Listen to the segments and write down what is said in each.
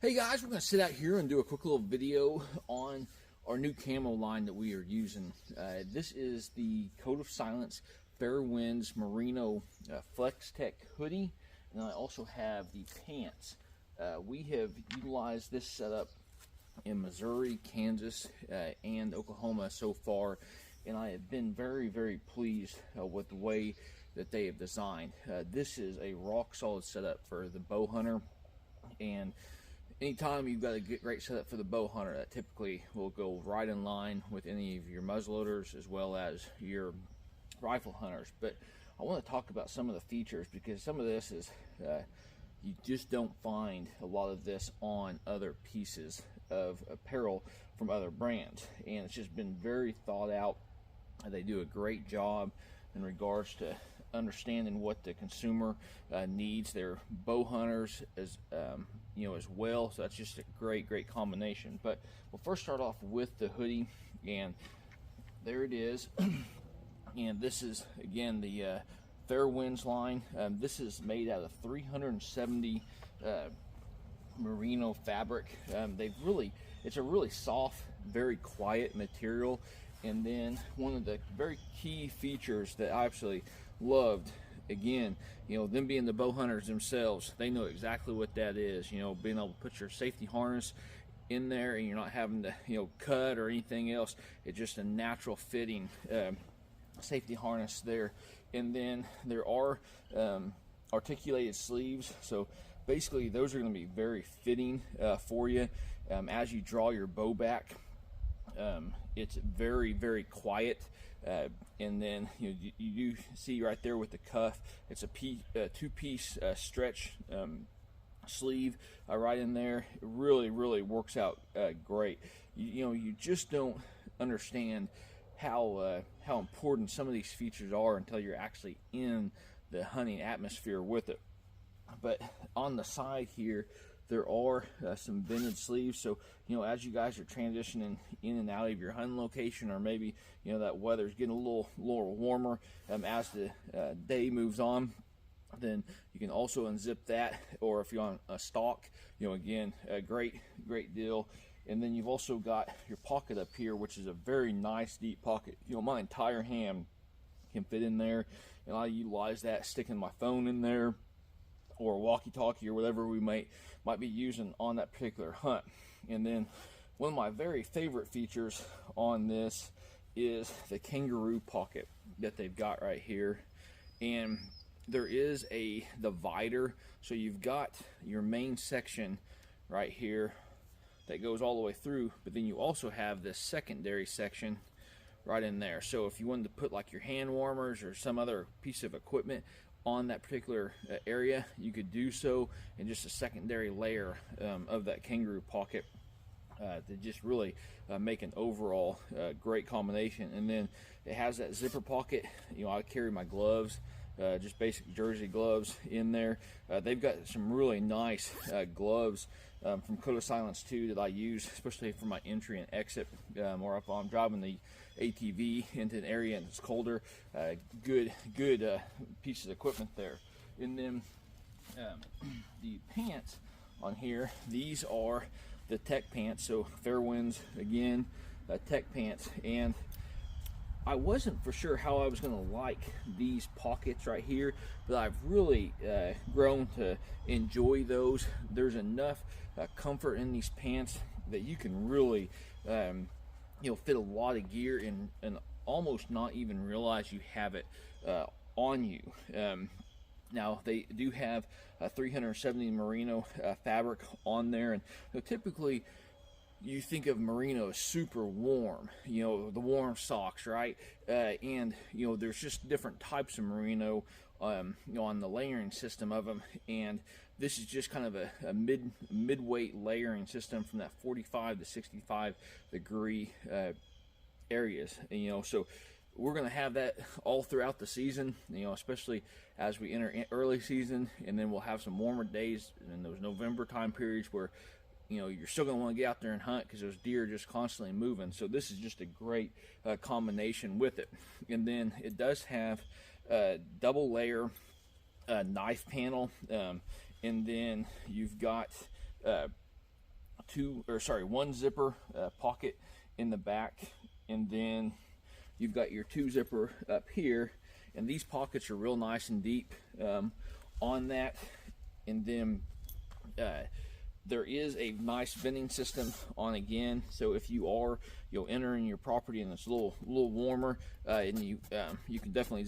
Hey guys, we're going to sit out here and do a quick little video on our new camo line that we are using. This is the Code of Silence FareWinds Merino-Flex TecHoodie, and I also have the pants. We have utilized this setup in Missouri, Kansas, and Oklahoma so far, and I have been very pleased with the way that they have designed. This is a rock solid setup for the bow hunter, and anytime you've got a great setup for the bow hunter, that typically will go right in line with any of your muzzleloaders as well as your rifle hunters. But I want to talk about some of the features, because some of this is you just don't find a lot of this on other pieces of apparel from other brands, and it's just been very thought out. They do a great job in regards to understanding what the consumer needs. They're bow hunters as as well, so that's just a great combination. But we'll first start off with the hoodie, and there it is. And this is again the FareWinds line. This is made out of 370 merino fabric. It's a really soft, very quiet material. And then one of the very key features that I absolutely loved, again, them being the bow hunters themselves, they know exactly what that is. Being able to put your safety harness in there, and you're not having to cut or anything else. It's just a natural fitting safety harness there. And then there are articulated sleeves, so basically those are going to be very fitting for you as you draw your bow back. It's very quiet, and then you do see right there with the cuff, it's a two-piece stretch sleeve right in there. It really works out great. You just don't understand how important some of these features are until you're actually in the hunting atmosphere with it. But on the side here, there are some vented sleeves, so as you guys are transitioning in and out of your hunting location, or maybe that weather's getting a little warmer as the day moves on, then you can also unzip that. Or if you're on a stalk, again, a great deal. And then you've also got your pocket up here, which is a very nice deep pocket. My entire hand can fit in there, and I utilize that sticking my phone in there, or a walkie-talkie, or whatever we might be using on that particular hunt. And then one of my very favorite features on this is the kangaroo pocket that they've got right here. And there is a divider, so you've got your main section right here that goes all the way through, but then you also have this secondary section right in there. So if you wanted to put like your hand warmers or some other piece of equipment on that particular area, you could do so in just a secondary layer of that kangaroo pocket to just really make an overall great combination. And then it has that zipper pocket. I carry my gloves, just basic jersey gloves in there. They've got some really nice gloves from Code of Silence too that I use, especially for my entry and exit, or if I'm driving the ATV into an area and it's colder. Good pieces of equipment there. And then the pants on here, these are the tech pants, so FareWinds again, tech pants. And I wasn't for sure how I was going to like these pockets right here, but I've really grown to enjoy those. There's enough comfort in these pants that you can really fit a lot of gear and almost not even realize you have it on you. Now they do have 370 merino fabric on there, and typically you think of merino as super warm, the warm socks, right? And there's just different types of merino on the layering system of them, and this is just kind of a mid-weight layering system from that 45 to 65 degree areas. And, so we're going to have that all throughout the season, especially as we enter early season, and then we'll have some warmer days in those November time periods where you're still going to want to get out there and hunt, because those deer are just constantly moving. So this is just a great combination with it. And then it does have a double layer knife panel, and then you've got one zipper pocket in the back, and then you've got your 2 zipper up here, and these pockets are real nice and deep on that. And then there is a nice venting system on again, so if you are entering your property and it's a little warmer, and you can definitely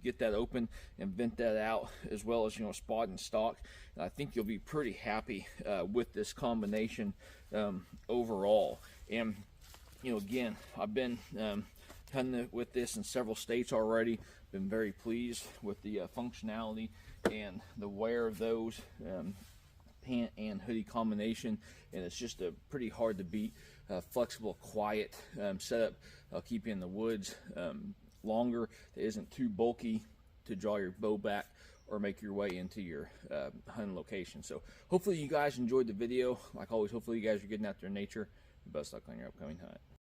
get that open and vent that out, as well as spot and stock. And I think you'll be pretty happy with this combination overall. And again, I've been hunting with this in several states already. Been very pleased with the functionality and the wear of those pant and hoodie combination, and it's just a pretty hard to beat flexible, quiet setup. I'll keep you in the woods longer. It isn't too bulky to draw your bow back or make your way into your hunting location. So hopefully you guys enjoyed the video. Like always, hopefully you guys are getting out there in nature. Best luck on your upcoming hunt.